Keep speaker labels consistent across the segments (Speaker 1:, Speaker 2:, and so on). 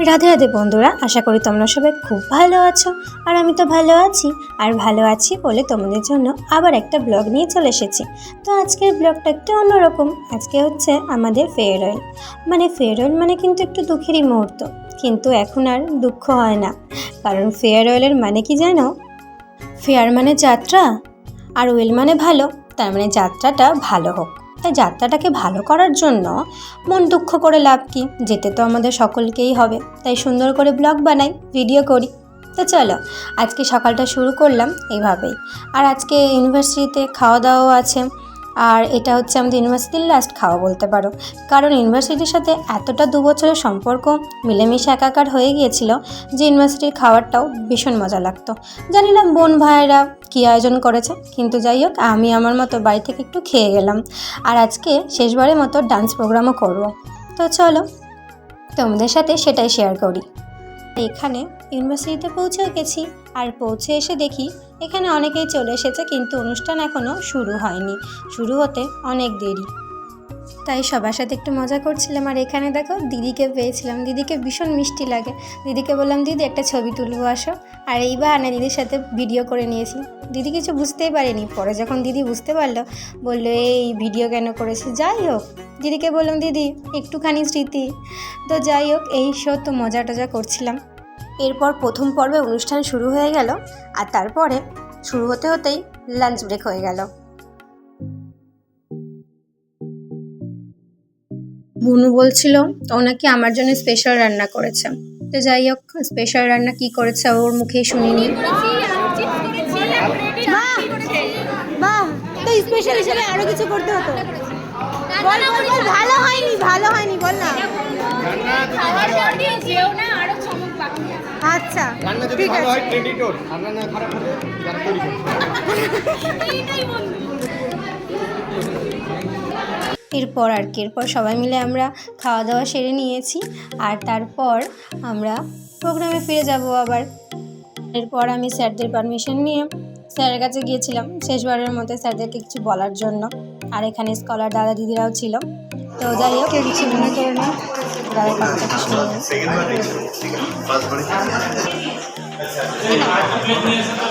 Speaker 1: রাধে রাধে বন্ধুরা, আশা করি তোমরা সবাই খুব ভালো আছো। আর আমি তো ভালো আছি। আর ভালো আছি বলে তোমাদের জন্য আবার একটা ব্লগ নিয়ে চলে এসেছি। তো আজকের ব্লগটা একটু অন্যরকম। আজকে হচ্ছে আমাদের ফেয়ারওয়েল। ফেয়ারওয়েল মানে কিন্তু একটু দুঃখেরই মুহূর্ত, কিন্তু এখন আর দুঃখ হয় না। কারণ ফেয়ারওয়েলের মানে কি জানো? ফেয়ার মানে যাত্রা, আর ওয়েল মানে ভালো। তার মানে যাত্রাটা ভালো হোক। তাই যাত্রাটাকে ভালো করার জন্য মন দুঃখ করে লাভ কি? যেতে তো আমাদের সকলকেই হবে। তাই সুন্দর করে ব্লগ বানাই, ভিডিও করি। তো চলো, আজকে সকালটা শুরু করলাম এইভাবেই। আর আজকে ইউনিভার্সিটিতে খাওয়া দাওয়াও আছে। আর এটা হচ্ছে আমাদের ইউনিভার্সিটির লাস্ট খাওয়া বলতে পারো। কারণ ইউনিভার্সিটির সাথে এতটা 2 বছরের সম্পর্ক মিলেমিশে একাকার হয়ে গিয়েছিল যে ইউনিভার্সিটির খাবারটাও ভীষণ মজা লাগতো। জানি না বোন ভাইয়েরা কী আয়োজন করেছে, কিন্তু যাই হোক আমি আমার মতো বাড়ি থেকে একটু খেয়ে গেলাম। আর আজকে শেষবারের মতো ডান্স প্রোগ্রামও করব। তো চলো তোমাদের সাথে সেটাই শেয়ার করি। এখানে ইউনিভার্সিটিতে পৌঁছে গেছি। আর পৌঁছে এসে দেখি এখানে অনেকেই চলে এসেছে, কিন্তু অনুষ্ঠান এখনও শুরু হয়নি। শুরু হতে অনেক দেরি। তাই সবার সাথে একটু মজা করছিলাম। আর এখানে দেখো দিদিকে পেয়েছিলাম। দিদিকে ভীষণ মিষ্টি লাগে। দিদিকে বললাম, দিদি একটা ছবি তুলবো, আসো। আর এই বাহানে দিদির সাথে ভিডিও করে নিয়েছি। দিদি কিছু বুঝতেই পারেনি। পরে যখন দিদি বুঝতে পারলো, বললো এই ভিডিও কেন করেছি। যাই হোক, দিদিকে বললাম, দিদি একটুখানি স্মৃতি। তো যাই হোক, এই সব তো মজা টজা করছিলাম। এরপর প্রথম পর্বে অনুষ্ঠান শুরু হয়ে গেল। আর তারপরে শুরু হতে হতেই লাঞ্চ ব্রেক হয়ে গেল। বুনু বলছিল ও নাকি আমার জন্য স্পেশাল রান্না করেছে। তো যাই হোক, স্পেশাল রান্না কি করেছে ওর মুখেই শুনিনি। বাহ, তো স্পেশাল হিসেবে আরো কিছু করতে হতো। বল বল বল, ভালো হয়নি, ভালো হয়নি, বল না। আচ্ছা ঠিক আছে। এরপর সবাই মিলে আমরা খাওয়া দাওয়া সেরে নিয়েছি। আর তারপর আমরা প্রোগ্রামে ফিরে যাব আবার। এরপর আমি স্যারদের পারমিশন নিয়ে স্যারের কাছে গিয়েছিলাম শেষবারের মধ্যে স্যারদেরকে কিছু বলার জন্য। আর এখানে স্কলার দাদা দিদিরাও ছিল। তো যাই হোক, কিছু মনে করে না, দাদার কথাটা শুনে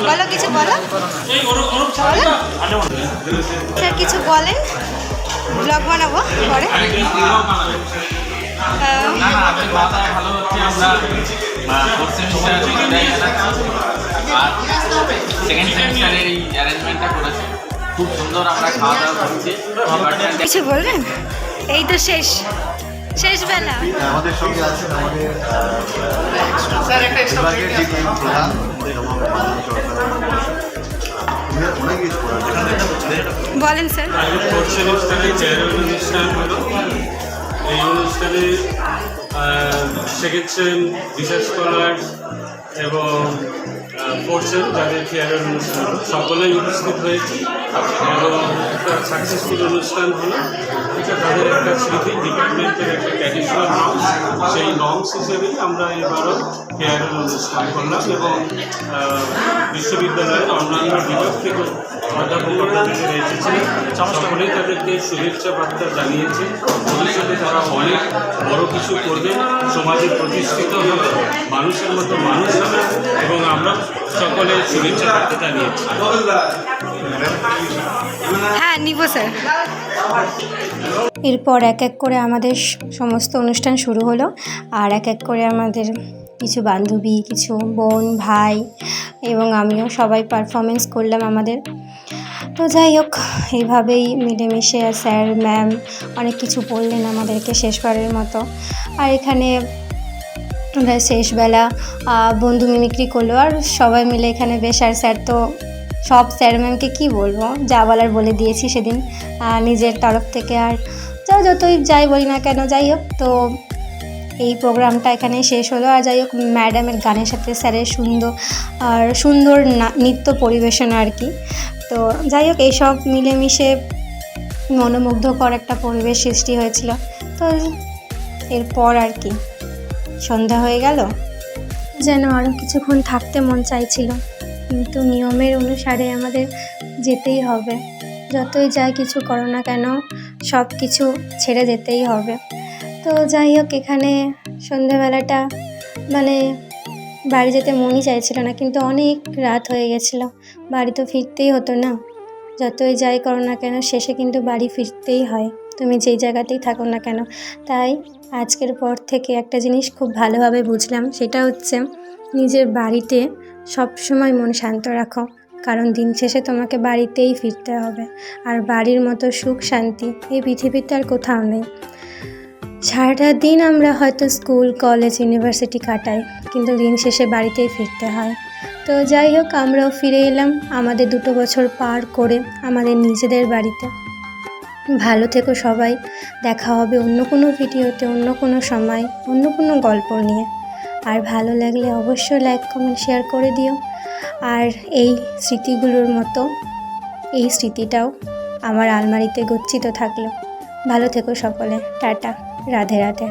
Speaker 1: বলো, কিছু বলো স্যার, কিছু বলেন। ব্লগ বানাবো পরে।
Speaker 2: খুব সুন্দর আমরা খাওয়া দাওয়া করছি।
Speaker 1: কিছু বলবেন? এই তো শেষ বেলা।
Speaker 3: আমাদের সঙ্গে আছেন আমাদের বিভাগের যে প্রধান অনেক কিছু
Speaker 1: বলেন স্যার।
Speaker 4: অনুষ্ঠান হলো এই অনুষ্ঠানে সেকেন্ড রিসার্চ স্কলার এবং পড়ছেন যাদের ফেয়ারের অনুষ্ঠান হলো, সকলেই উপস্থিত হয়েছে এবং একটা সাকসেসফুল অনুষ্ঠান হলো। এটা তাদের একটা স্মৃতি, ডিপার্টমেন্টের একটা ট্র্যাডিশনাল নর্মস, সেই নর্মস হিসেবেই আমরা এবারও ফেয়ারের অনুষ্ঠান করলাম। এবং বিশ্ববিদ্যালয়ের অন্যান্য বিভাগ থেকে অধ্যাপক অধ্যাপিকারা এসেছিলেন, সকলেই তাদেরকে শুভেচ্ছা বার্তা জানিয়েছে। ভবিষ্যতে তারা অনেক বড় কিছু করবে, সমাজে প্রতিষ্ঠিত হবে, মানুষের মতো মানুষ হবে, এবং আমরা সকলে শুভেচ্ছা বার্তা জানিয়েছি।
Speaker 1: হ্যাঁ, নিব স্যার। এরপর এক এক করে আমাদের সমস্ত অনুষ্ঠান শুরু হলো। আর এক এক করে আমাদের কিছু বান্ধবী, কিছু বোন ভাই এবং আমিও সবাই পারফরমেন্স করলাম আমাদের। তো যাই হোক, এইভাবেই মিলেমিশে স্যার ম্যাম অনেক কিছু বললেন আমাদেরকে শেষবারের মতো। আর এখানে শেষবেলা বন্ধু মিমিক্রি করলো আর সবাই মিলে এখানে বেশ। আর স্যার তো সব স্যার ম্যামকে কী বলবো, যা বলার বলে দিয়েছি সেদিন নিজের তরফ থেকে। আর যতই যাই বলি না কেন, যাই হোক, তো এই প্রোগ্রামটা এখানে শেষ হলো। আর যাই হোক, ম্যাডামের গানের সাথে স্যারের সুন্দর নৃত্য পরিবেশন আর কি। তো যাই হোক, এইসব মিলেমিশে মনোমুগ্ধকর একটা পরিবেশ সৃষ্টি হয়েছিল। তো এরপর আর কি সন্ধ্যা হয়ে গেল, যেন আরও কিছুক্ষণ থাকতে মন চাইছিল, কিন্তু নিয়মের অনুসারে আমাদের যেতেই হবে। যতই যাই কিছু করো না কেন, সব কিছু ছেড়ে যেতেই হবে। তো যাই হোক, এখানে সন্ধ্যেবেলাটা মানে বাড়ি যেতে মনই চাইছিল না, কিন্তু অনেক রাত হয়ে গেছিলো, বাড়ি তো ফিরতেই হতো না। যতই যাই করো না কেন শেষে কিন্তু বাড়ি ফিরতেই হয়, তুমি যেই জায়গাতেই থাকো না কেন। তাই আজকের পর থেকে একটা জিনিস খুব ভালোভাবে বুঝলাম, সেটা হচ্ছে নিজের বাড়িতে সবসময় মন শান্ত রাখো, কারণ দিন শেষে তোমাকে বাড়িতেই ফিরতে হবে। আর বাড়ির মতো সুখ শান্তি এই পৃথিবীতে আর কোথাও নেই। সারাটা দিন আমরা হয়তো স্কুল কলেজ ইউনিভার্সিটি কাটাই, কিন্তু দিন শেষে বাড়িতেই ফিরতে হয়। তো যাই হোক, আমরাও ফিরে এলাম আমাদের 2 বছর পার করে আমাদের নিজেদের বাড়িতে। ভালো থেকো সবাই, দেখা হবে অন্য কোনো ভিডিওতে, অন্য কোনো সময়, অন্য কোনো গল্প নিয়ে। আর ভালো লাগলে অবশ্যই লাইক কমেন্ট শেয়ার করে দিও। আর এই স্মৃতিগুলোর মতো এই স্মৃতিটাও আমার আলমারিতে গচ্ছিত থাকলো। ভালো থেকো সকলে, টাটা, রাধে রাধে।